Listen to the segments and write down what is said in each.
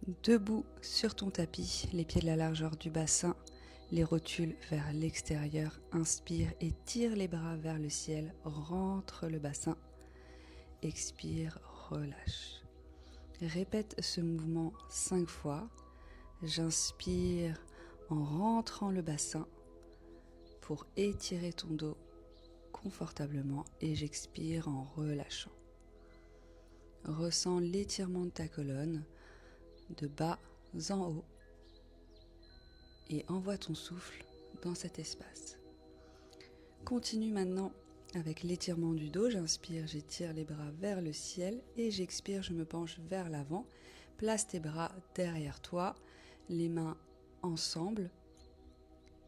Debout sur ton tapis, les pieds de la largeur du bassin, les rotules vers l'extérieur. Inspire et tire les bras vers le ciel, rentre le bassin. Expire, relâche. Répète ce mouvement 5 fois. J'inspire en rentrant le bassin pour étirer ton dos confortablement et j'expire en relâchant. Ressens l'étirement de ta colonne de bas en haut et envoie ton souffle dans cet espace. Continue maintenant avec l'étirement du dos. J'inspire, j'étire les bras vers le ciel et j'expire, je me penche vers l'avant. Place tes bras derrière toi, les mains ensemble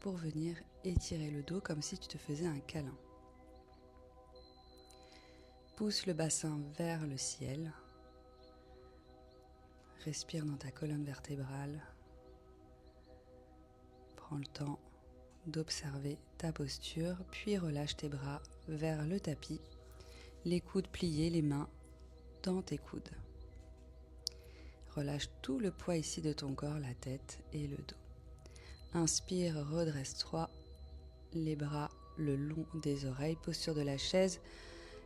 pour venir étirer le dos comme si tu te faisais un câlin. Pousse le bassin vers le ciel. Respire dans ta colonne vertébrale. Prends le temps d'observer ta posture, puis relâche tes bras vers le tapis, les coudes pliés, les mains dans tes coudes. Relâche tout le poids ici de ton corps, la tête et le dos. Inspire, redresse-toi, les bras le long des oreilles, posture de la chaise,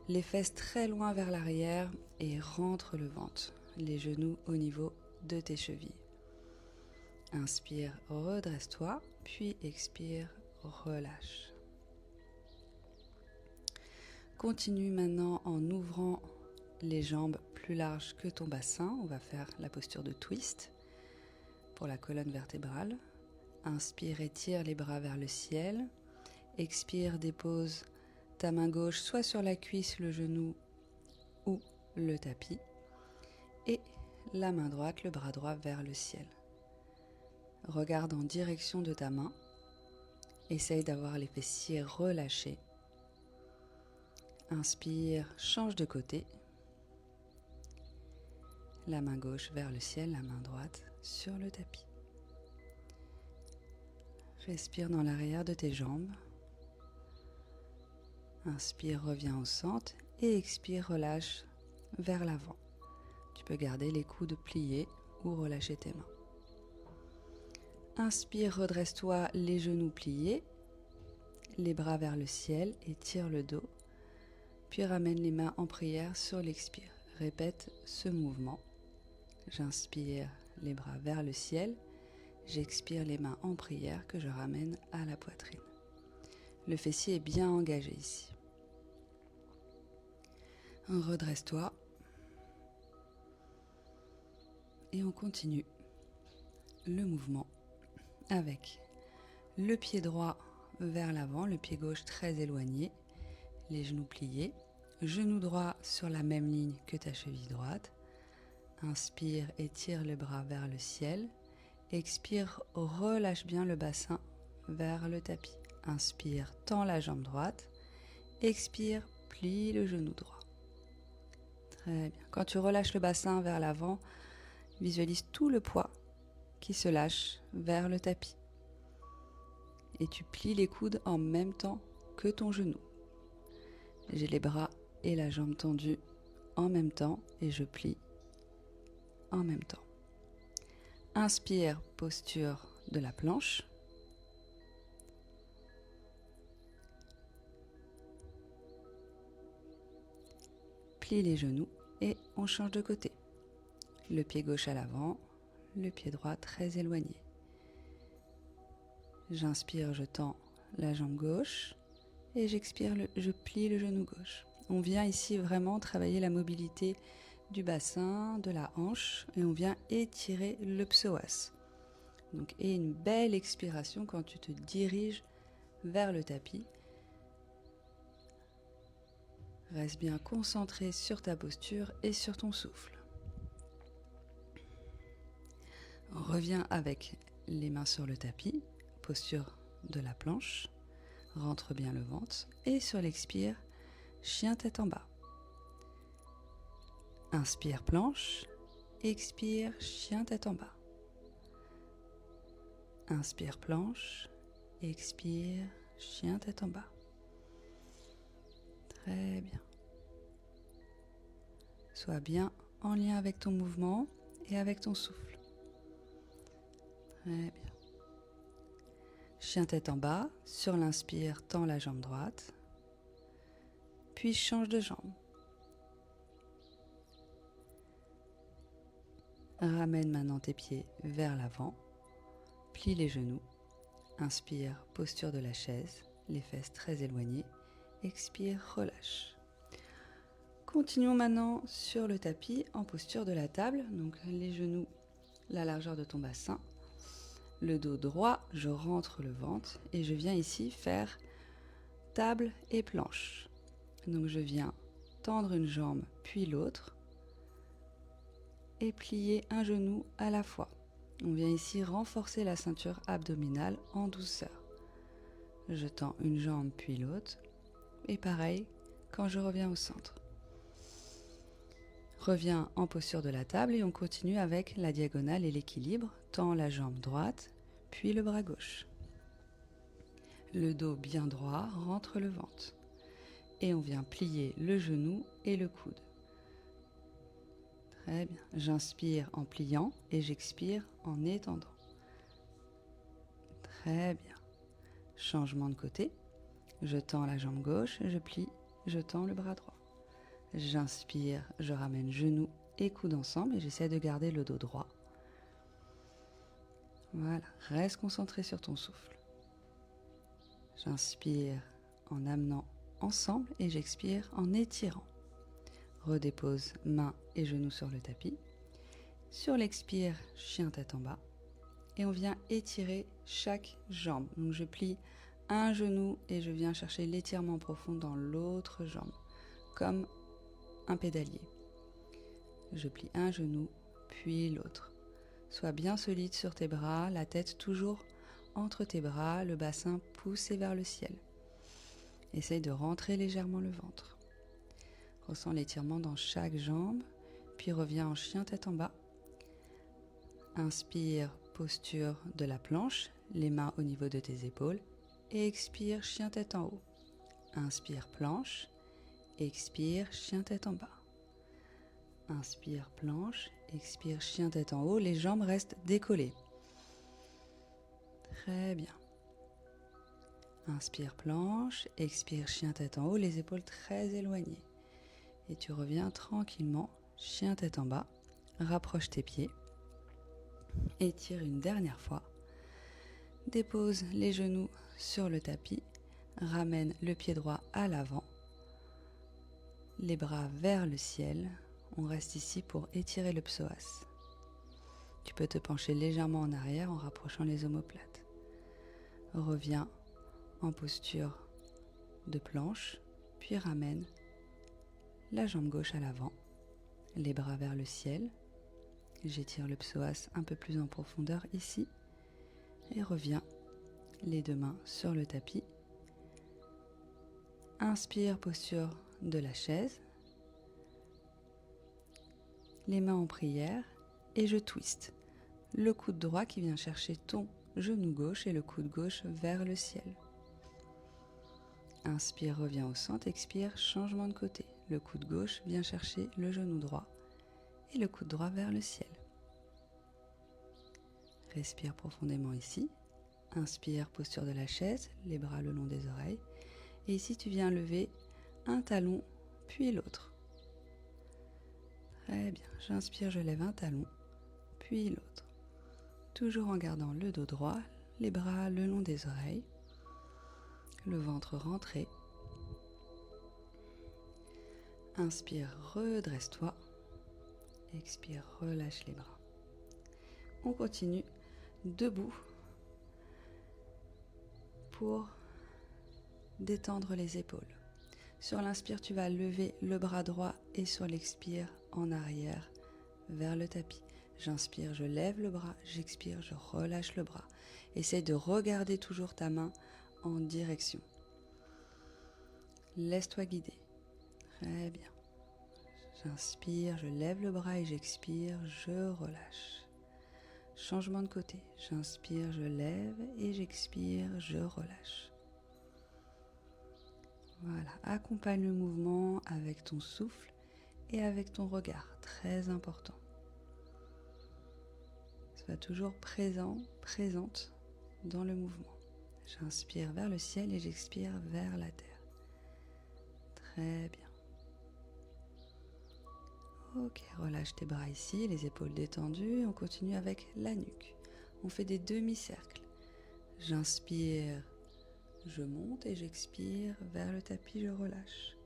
les fesses très loin vers l'arrière et rentre le ventre, les genoux au niveau de tes chevilles. Inspire, redresse-toi, puis expire, relâche. Continue maintenant en ouvrant les jambes plus larges que ton bassin. On va faire la posture de twist pour la colonne vertébrale. Inspire, étire les bras vers le ciel. Expire, dépose ta main gauche soit sur la cuisse, le genou ou le tapis. Et la main droite, le bras droit vers le ciel. Regarde en direction de ta main. Essaye d'avoir les fessiers relâchés. Inspire, change de côté. La main gauche vers le ciel, la main droite sur le tapis. Respire dans l'arrière de tes jambes. Inspire, reviens au centre et expire, relâche vers l'avant. Tu peux garder les coudes pliés ou relâcher tes mains. Inspire, redresse-toi, les genoux pliés, les bras vers le ciel, étire le dos, puis ramène les mains en prière sur l'expire. Répète ce mouvement. J'inspire, les bras vers le ciel, j'expire les mains en prière que je ramène à la poitrine. Le fessier est bien engagé ici. Redresse-toi et on continue le mouvement avec le pied droit vers l'avant, le pied gauche très éloigné, les genoux pliés, genou droit sur la même ligne que ta cheville droite. Inspire, étire le bras vers le ciel. Expire, relâche bien le bassin vers le tapis. Inspire, tends la jambe droite. Expire, plie le genou droit. Très bien. Quand tu relâches le bassin vers l'avant, visualise tout le poids qui se lâche vers le tapis. Et tu plies les coudes en même temps que ton genou. J'ai les bras et la jambe tendus en même temps et je plie en même temps. Inspire, posture de la planche. Plie les genoux et on change de côté. Le pied gauche à l'avant, le pied droit très éloigné. J'inspire, je tends la jambe gauche et j'expire, je plie le genou gauche. On vient ici vraiment travailler la mobilité du bassin, de la hanche et on vient étirer le psoas. Donc, et une belle expiration quand tu te diriges vers le tapis. Reste bien concentré sur ta posture et sur ton souffle. On revient avec les mains sur le tapis, posture de la planche, rentre bien le ventre et sur l'expire, chien tête en bas. Inspire planche, expire chien tête en bas. Inspire planche, expire chien tête en bas. Très bien. Sois bien en lien avec ton mouvement et avec ton souffle. Très bien. Chien tête en bas. Sur l'inspire, tends la jambe droite. Puis change de jambe. Ramène maintenant tes pieds vers l'avant. Plie les genoux. Inspire, posture de la chaise, les fesses très éloignées. Expire, relâche. Continuons maintenant sur le tapis en posture de la table. Donc les genoux, la largeur de ton bassin. Le dos droit, je rentre le ventre et je viens ici faire table et planche. Donc je viens tendre une jambe puis l'autre et plier un genou à la fois. On vient ici renforcer la ceinture abdominale en douceur. Je tends une jambe puis l'autre et pareil quand je reviens au centre. Reviens en posture de la table et on continue avec la diagonale et l'équilibre. Tends la jambe droite puis le bras gauche. Le dos bien droit, rentre le ventre. Et on vient plier le genou et le coude. Très bien. J'inspire en pliant et j'expire en étendant. Très bien. Changement de côté. Je tends la jambe gauche, je plie, je tends le bras droit. J'inspire, je ramène genou et coude ensemble et j'essaie de garder le dos droit. Voilà, reste concentré sur ton souffle. J'inspire en amenant ensemble et j'expire en étirant. Redépose mains et genoux sur le tapis. Sur l'expire, chien tête en bas. Et on vient étirer chaque jambe. Donc je plie un genou et je viens chercher l'étirement profond dans l'autre jambe, comme un pédalier. Je plie un genou, puis l'autre. Sois bien solide sur tes bras, la tête toujours entre tes bras, le bassin poussé vers le ciel. Essaye de rentrer légèrement le ventre. Ressens l'étirement dans chaque jambe, puis reviens en chien tête en bas. Inspire, posture de la planche, les mains au niveau de tes épaules. Et expire, chien tête en haut. Inspire, planche. Expire, chien tête en bas. Inspire, planche. Expire, chien tête en haut. Les jambes restent décollées. Très bien. Inspire, planche. Expire, chien tête en haut. Les épaules très éloignées. Et tu reviens tranquillement, chien tête en bas. Rapproche tes pieds. Étire une dernière fois. Dépose les genoux sur le tapis. Ramène le pied droit à l'avant. Les bras vers le ciel. On reste ici pour étirer le psoas. Tu peux te pencher légèrement en arrière en rapprochant les omoplates. Reviens en posture de planche, puis ramène la jambe gauche à l'avant, les bras vers le ciel. J'étire le psoas un peu plus en profondeur ici et reviens les deux mains sur le tapis. Inspire, posture de la chaise, les mains en prière et je twiste. Le coude droit qui vient chercher ton genou gauche et le coude gauche vers le ciel. Inspire, reviens au centre, expire, changement de côté. Le coude gauche vient chercher le genou droit et le coude droit vers le ciel. Respire profondément ici. Inspire, posture de la chaise, les bras le long des oreilles. Et ici, tu viens lever un talon, puis l'autre. Très bien. J'inspire, je lève un talon, puis l'autre. Toujours en gardant le dos droit, les bras le long des oreilles, le ventre rentré. Inspire, redresse-toi. Expire, relâche les bras. On continue debout pour détendre les épaules. Sur l'inspire, tu vas lever le bras droit et sur l'expire, en arrière, vers le tapis. J'inspire, je lève le bras, j'expire, je relâche le bras. Essaye de regarder toujours ta main en direction. Laisse-toi guider. Très bien. J'inspire, je lève le bras et j'expire, je relâche. Changement de côté. J'inspire, je lève et j'expire, je relâche. Voilà, accompagne le mouvement avec ton souffle et avec ton regard, très important. Sois toujours présent, présente dans le mouvement. J'inspire vers le ciel et j'expire vers la terre. Très bien. Ok, relâche tes bras ici, les épaules détendues. On continue avec la nuque. On fait des demi-cercles. J'inspire, je monte et j'expire vers le tapis, je relâche.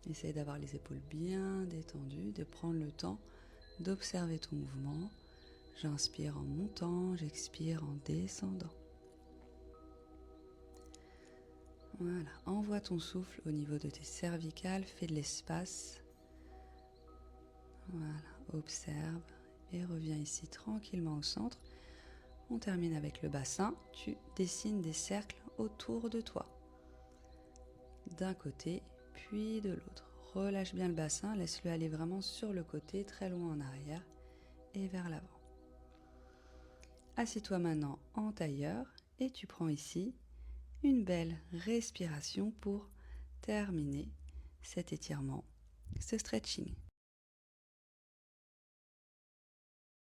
Essaye d'avoir les épaules bien détendues, de prendre le temps d'observer ton mouvement. J'inspire en montant, j'expire en descendant. Voilà, envoie ton souffle au niveau de tes cervicales, fais de l'espace. Voilà, observe et reviens ici tranquillement au centre. On termine avec le bassin, tu dessines des cercles autour de toi. D'un côté, puis de l'autre. Relâche bien le bassin, laisse-le aller vraiment sur le côté, très loin en arrière et vers l'avant. Assieds-toi maintenant en tailleur et tu prends ici une belle respiration pour terminer cet étirement, ce stretching.